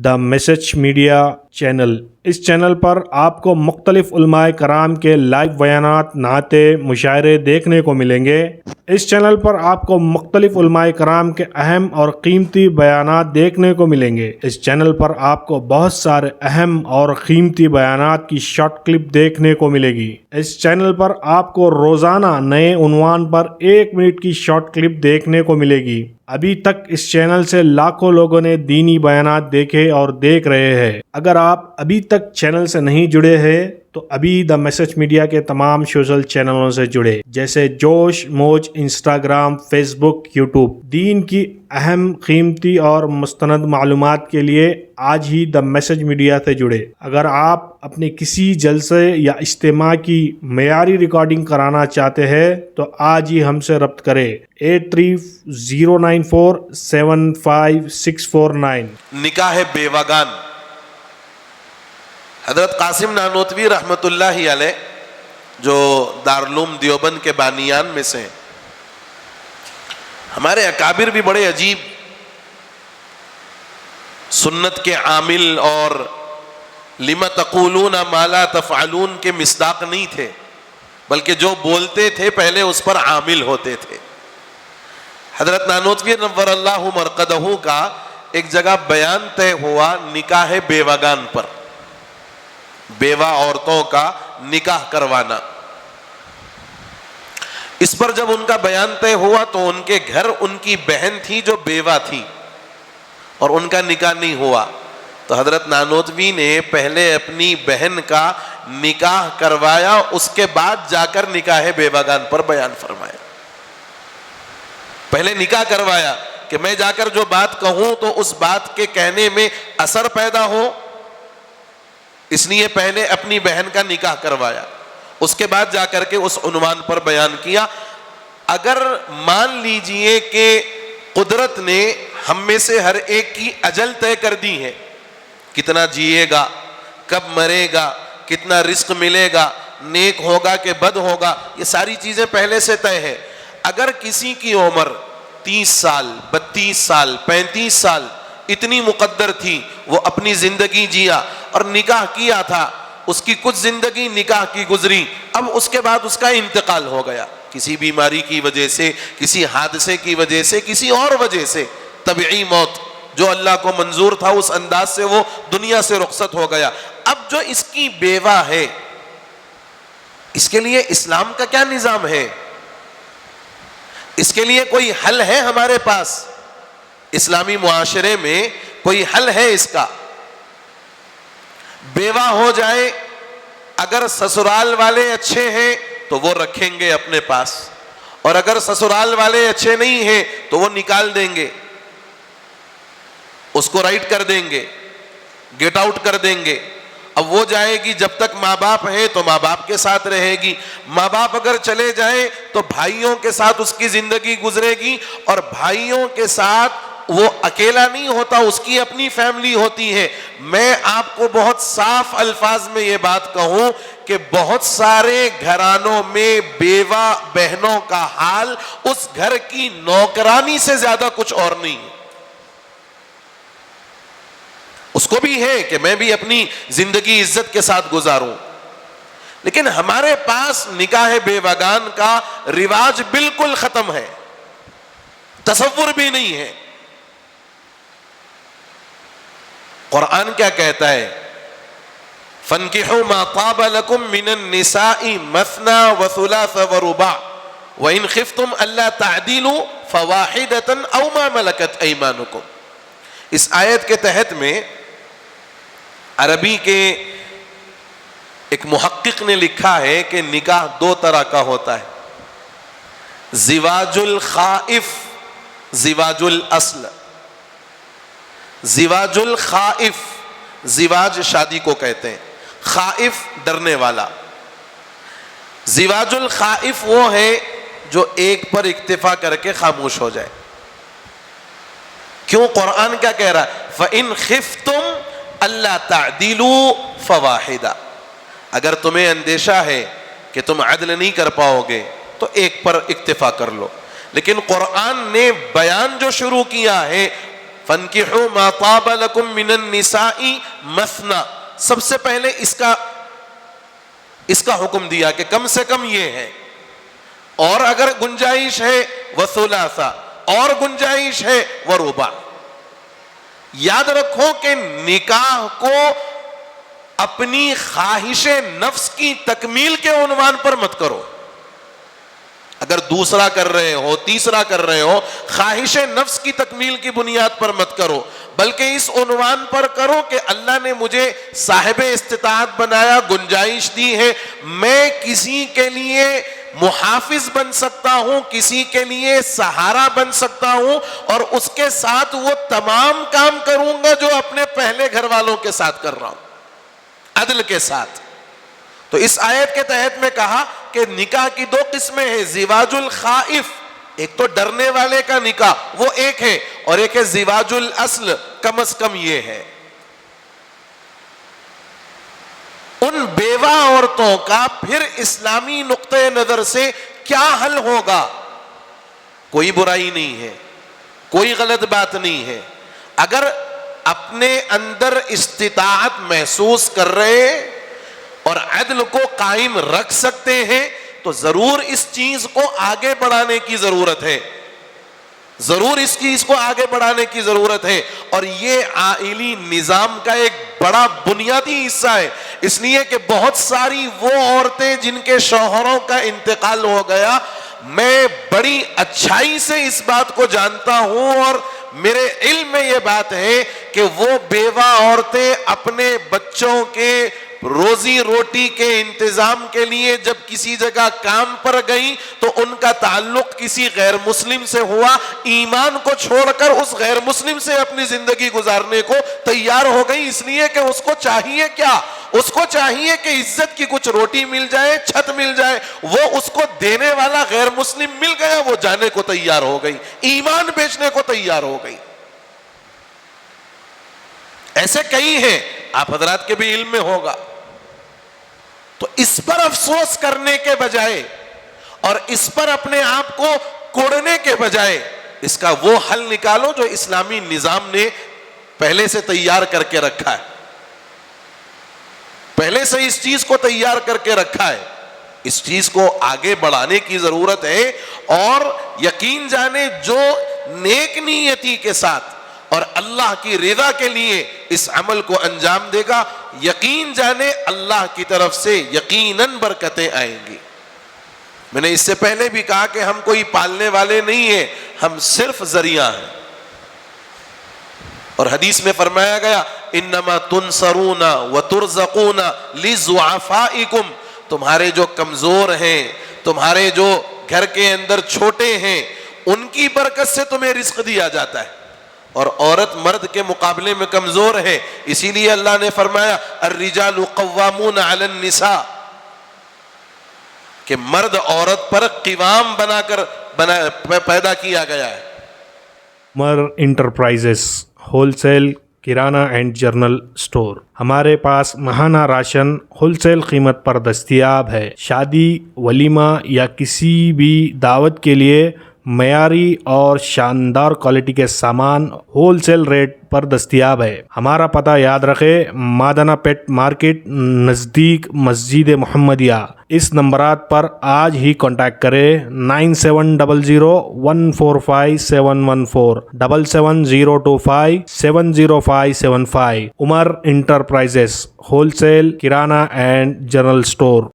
دا message media channel. اس channel پر آپ کو مختلف علماء کرام کے لائیو بیانات، نعتیں، مشاعرے دیکھنے کو ملیں گے۔ اس چینل پر آپ کو مختلف علماء کرام کے اہم اور قیمتی بیانات دیکھنے کو ملیں گے۔ اس چینل پر آپ کو بہت سارے اہم اور قیمتی بیانات کی شارٹ کلپ دیکھنے کو ملے گی۔ اس چینل پر آپ کو روزانہ نئے عنوان پر 1 منٹ کی شارٹ کلپ دیکھنے کو ملے گی۔ ابھی تک اس چینل سے لاکھوں لوگوں نے دینی بیانات دیکھے اور دیکھ رہے ہیں۔ اگر آپ ابھی تک چینل سے نہیں جڑے ہیں تو ابھی دا میسج میڈیا کے تمام سوشل چینلوں سے جڑے، جیسے جوش، موج، انسٹاگرام، فیس بک، یوٹیوب۔ دین کی اہم، قیمتی اور مستند معلومات کے لیے آج ہی دا میسج میڈیا سے جڑے۔ اگر آپ اپنے کسی جلسے یا اجتماع کی معیاری ریکارڈنگ کرانا چاہتے ہیں تو آج ہی ہم سے رابطہ کریں۔ 8309475649۔ نکاح بیوگان۔ حضرت قاسم نانوتوی رحمۃ اللہ علیہ جو دارالعلوم دیوبند کے بانیان میں سے ہیں، ہمارے اکابر بھی بڑے عجیب سنت کے عامل اور لما تقولون ما لا تفعلون کے مصداق نہیں تھے، بلکہ جو بولتے تھے پہلے اس پر عامل ہوتے تھے۔ حضرت نانوتوی نور اللہ مرقدہ کا ایک جگہ بیان طے ہوا نکاح بیوگان پر، بیوہ عورتوں کا نکاح کروانا۔ اس پر جب ان کا بیان طے ہوا تو ان کے گھر ان کی بہن تھی جو بیوہ تھی اور ان کا نکاح نہیں ہوا، تو حضرت نانوتوی نے پہلے اپنی بہن کا نکاح کروایا، اس کے بعد جا کر نکاح بیوگان پر بیان فرمایا۔ پہلے نکاح کروایا کہ میں جا کر جو بات کہوں تو اس بات کے کہنے میں اثر پیدا ہو، اس لیے پہلے اپنی بہن کا نکاح کروایا، اس کے بعد جا کر کے اس عنوان پر بیان کیا۔ اگر مان لیجئے کہ قدرت نے ہم میں سے ہر ایک کی اجل طے کر دی ہے، کتنا جیے گا، کب مرے گا، کتنا رزق ملے گا، نیک ہوگا کہ بد ہوگا، یہ ساری چیزیں پہلے سے طے ہے۔ اگر کسی کی عمر 30 سال، 32 سال، 35 سال اتنی مقدر تھی، وہ اپنی زندگی جیا اور نکاح کیا تھا، اس کی کچھ زندگی نکاح کی گزری، اب اس کے بعد اس کا انتقال ہو گیا، کسی بیماری کی وجہ سے، کسی حادثے کی وجہ سے، کسی اور وجہ سے، طبعی موت، جو اللہ کو منظور تھا اس انداز سے وہ دنیا سے رخصت ہو گیا۔ اب جو اس کی بیوہ ہے، اس کے لیے اسلام کا کیا نظام ہے؟ اس کے لیے کوئی حل ہے ہمارے پاس؟ اسلامی معاشرے میں کوئی حل ہے اس کا؟ بیوہ ہو جائے، اگر سسرال والے اچھے ہیں تو وہ رکھیں گے اپنے پاس، اور اگر سسرال والے اچھے نہیں ہیں تو وہ نکال دیں گے، اس کو رائٹ کر دیں گے، گیٹ آؤٹ کر دیں گے۔ اب وہ جائے گی، جب تک ماں باپ ہیں تو ماں باپ کے ساتھ رہے گی، ماں باپ اگر چلے جائیں تو بھائیوں کے ساتھ اس کی زندگی گزرے گی، اور بھائیوں کے ساتھ وہ اکیلا نہیں ہوتا، اس کی اپنی فیملی ہوتی ہے۔ میں آپ کو بہت صاف الفاظ میں یہ بات کہوں کہ بہت سارے گھرانوں میں بیوہ بہنوں کا حال اس گھر کی نوکرانی سے زیادہ کچھ اور نہیں ہے۔ اس کو بھی ہے کہ میں بھی اپنی زندگی عزت کے ساتھ گزاروں، لیکن ہمارے پاس نکاح بیوگان کا رواج بالکل ختم ہے، تصور بھی نہیں ہے۔ قرآن کیا کہتا ہے؟ فَانْكِحُوا مَا طَابَ لَكُم مِّنَ النِّسَاءِ مَثْنَىٰ وَثُلَاثَ وَرُبَاعَ وَإِنْ خِفْتُمْ أَلَّا تَعْدِلُوا فَوَاحِدَةً أَوْ مَا مَلَكَتْ أَيْمَانُكُمْ۔ اس آیت کے تحت میں عربی کے ایک محقق نے لکھا ہے کہ نکاح 2 طرح کا ہوتا ہے، زواج الخائف، زواج الاصل۔ زواج الخائف، زواج شادی کو کہتے ہیں، خائف ڈرنے والا۔ زواج الخائف وہ ہے جو ایک پر اکتفا کر کے خاموش ہو جائے۔ کیوں؟ قرآن کیا کہہ رہا ہے؟ فَإِنْ خِفْتُمْ أَلَّا تَعْدِلُوا فَوَاحِدًا۔ اگر تمہیں اندیشہ ہے کہ تم عدل نہیں کر پاؤ گے تو ایک پر اکتفا کر لو۔ لیکن قرآن نے بیان جو شروع کیا ہے فَانْكِحُوا مَا طَابَ لَكُم مِّنَ النِّسَاءِ مَثْنَى، سب سے پہلے اس کا حکم دیا کہ کم سے کم یہ ہے، اور اگر گنجائش ہے وَثُلَاثَ، اور گنجائش ہے وَرُبَاع۔ یاد رکھو کہ نکاح کو اپنی خواہش نفس کی تکمیل کے عنوان پر مت کرو۔ اگر دوسرا کر رہے ہو، تیسرا کر رہے ہو، خواہش نفس کی تکمیل کی بنیاد پر مت کرو، بلکہ اس عنوان پر کرو کہ اللہ نے مجھے صاحب استطاعت بنایا، گنجائش دی ہے، میں کسی کے لیے محافظ بن سکتا ہوں، کسی کے لیے سہارا بن سکتا ہوں، اور اس کے ساتھ وہ تمام کام کروں گا جو اپنے پہلے گھر والوں کے ساتھ کر رہا ہوں، عدل کے ساتھ۔ تو اس آیت کے تحت میں کہا کہ نکاح کی دو قسمیں ہیں، زواج الخائف، ایک تو ڈرنے والے کا نکاح وہ ایک ہے، اور ایک ہے زواج الاصل، کم از کم یہ ہے۔ ان بیوہ عورتوں کا پھر اسلامی نقطۂ نظر سے کیا حل ہوگا؟ کوئی برائی نہیں ہے، کوئی غلط بات نہیں ہے۔ اگر اپنے اندر استطاعت محسوس کر رہے اور عدل کو قائم رکھ سکتے ہیں تو ضرور اس چیز کو آگے بڑھانے کی ضرورت ہے، ضرور اس چیز کو آگے بڑھانے کی ضرورت ہے۔ اور یہ عائلی نظام کا ایک بڑا بنیادی حصہ ہے، اس لیے کہ بہت ساری وہ عورتیں جن کے شوہروں کا انتقال ہو گیا، میں بڑی اچھائی سے اس بات کو جانتا ہوں، اور میرے علم میں یہ بات ہے کہ وہ بیوہ عورتیں اپنے بچوں کے روزی روٹی کے انتظام کے لیے جب کسی جگہ کام پر گئیں تو ان کا تعلق کسی غیر مسلم سے ہوا، ایمان کو چھوڑ کر اس غیر مسلم سے اپنی زندگی گزارنے کو تیار ہو گئی، اس لیے کہ اس کو چاہیے کیا؟ اس کو چاہیے کہ عزت کی کچھ روٹی مل جائے، چھت مل جائے، وہ اس کو دینے والا غیر مسلم مل گیا، وہ جانے کو تیار ہو گئی، ایمان بیچنے کو تیار ہو گئی۔ ایسے کئی ہیں، آپ حضرات کے بھی علم میں ہوگا۔ تو اس پر افسوس کرنے کے بجائے اور اس پر اپنے آپ کو کوڑنے کے بجائے اس کا وہ حل نکالو جو اسلامی نظام نے پہلے سے تیار کر کے رکھا ہے، پہلے سے اس چیز کو تیار کر کے رکھا ہے۔ اس چیز کو آگے بڑھانے کی ضرورت ہے، اور یقین جانے جو نیک نیتی کے ساتھ اور اللہ کی رضا کے لیے اس عمل کو انجام دے گا، یقین جانے اللہ کی طرف سے یقیناً برکتیں آئیں گی۔ میں نے اس سے پہلے بھی کہا کہ ہم کوئی پالنے والے نہیں ہیں، ہم صرف ذریعہ ہیں۔ اور حدیث میں فرمایا گیا انما تنصرون وترزقون لضعفائکم، تمہارے جو کمزور ہیں، تمہارے جو گھر کے اندر چھوٹے ہیں، ان کی برکت سے تمہیں رزق دیا جاتا ہے، اور عورت مرد کے مقابلے میں کمزور ہے، اسی لیے اللہ نے فرمایا الرجال قوامون علی النساء، کہ مرد عورت پر قوام بنا کر پیدا کیا گیا ہے۔ Umar enterprises wholesale kirana and general store, ہمارے پاس ماہانہ راشن ہول سیل قیمت پر دستیاب ہے۔ شادی، ولیمہ یا کسی بھی دعوت کے لیے معیاری اور شاندار کوالٹی کے سامان ہول سیل ریٹ پر دستیاب ہے۔ ہمارا پتہ یاد رکھے، مادنا پیٹ مارکیٹ نزدیک مسجد محمدیہ۔ اس نمبرات پر آج ہی کانٹیکٹ کریں 9700145714 77025705575۔ Umar enterprises wholesale kirana and general store.